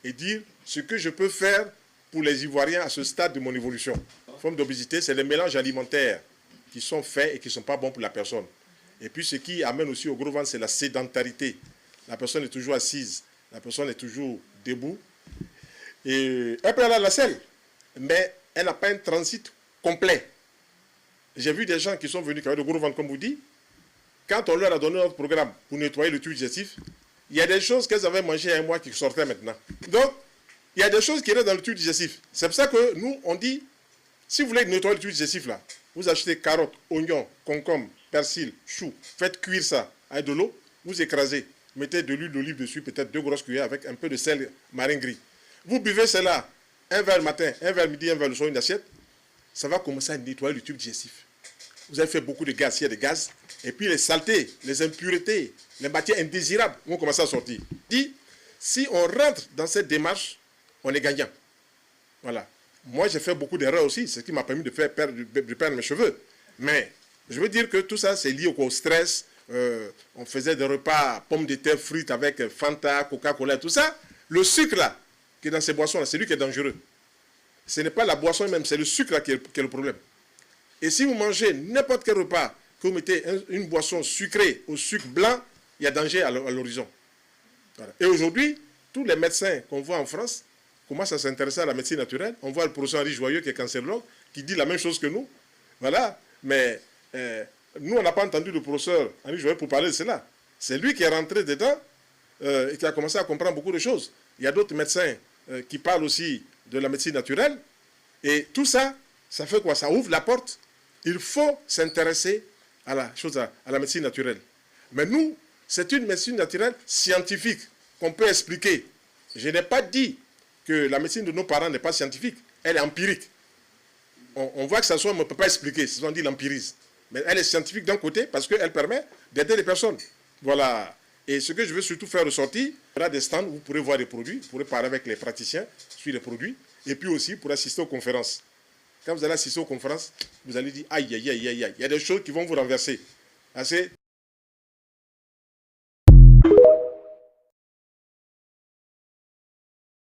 et dire ce que je peux faire pour les Ivoiriens à ce stade de mon évolution. Forme d'obésité, c'est les mélanges alimentaires qui sont faits et qui ne sont pas bons pour la personne. Et puis ce qui amène aussi au gros ventre, c'est la sédentarité. La personne est toujours assise, la personne est toujours debout. Et elle peut aller à la selle, mais elle n'a pas un transit complet. J'ai vu des gens qui sont venus avec le gros ventre, comme vous dites. Quand on leur a donné notre programme pour nettoyer le tube digestif, il y a des choses qu'elles avaient mangées il y a un mois qui sortaient maintenant. Donc, il y a des choses qui restent dans le tube digestif. C'est pour ça que nous, on dit, si vous voulez nettoyer le tube digestif, là, vous achetez carottes, oignons, concombres, persil, choux, faites cuire ça avec de l'eau, vous écrasez, mettez de l'huile d'olive dessus, peut-être 2 grosses cuillères avec un peu de sel marin gris. Vous buvez cela, un verre le matin, un verre le midi, un verre le soir, une assiette, ça va commencer à nettoyer le tube digestif. Vous avez fait beaucoup de gaz, il y a des gaz, et puis les saletés, les impuretés, les matières indésirables vont commencer à sortir. Dit, si on rentre dans cette démarche, on est gagnant. Voilà. Moi, j'ai fait beaucoup d'erreurs aussi, ce qui m'a permis de perdre mes cheveux. Mais je veux dire que tout ça, c'est lié au stress. On faisait des repas, pommes de terre frites avec Fanta, Coca-Cola, tout ça. Le sucre, là, qui est dans ces boissons-là, c'est lui qui est dangereux. Ce n'est pas la boisson même, c'est le sucre là qui est le problème. Et si vous mangez n'importe quel repas, que vous mettez une boisson sucrée au sucre blanc, il y a danger à l'horizon. Voilà. Et aujourd'hui, tous les médecins qu'on voit en France commencent à s'intéresser à la médecine naturelle. On voit le professeur Henri Joyeux, qui est cancérologue, qui dit la même chose que nous. Voilà. Mais nous, on n'a pas entendu le professeur Henri Joyeux pour parler de cela. C'est lui qui est rentré dedans et qui a commencé à comprendre beaucoup de choses. Il y a d'autres médecins qui parlent aussi de la médecine naturelle. Et tout ça, ça fait quoi? Ça ouvre la porte. Il faut s'intéresser à la médecine naturelle. Mais nous, c'est une médecine naturelle scientifique qu'on peut expliquer. Je n'ai pas dit que la médecine de nos parents n'est pas scientifique. Elle est empirique. On voit que ça soit, on ne peut pas expliquer. C'est ce qu'on dit l'empirisme. Mais elle est scientifique d'un côté parce qu'elle permet d'aider les personnes. Voilà. Et ce que je veux surtout faire ressortir, il y aura des stands où vous pourrez voir des produits, vous pourrez parler avec les praticiens sur les produits, et puis aussi pour assister aux conférences. Quand vous allez assister aux conférences, vous allez dire aïe, aïe, aïe, aïe, aïe. Il y a des choses qui vont vous renverser.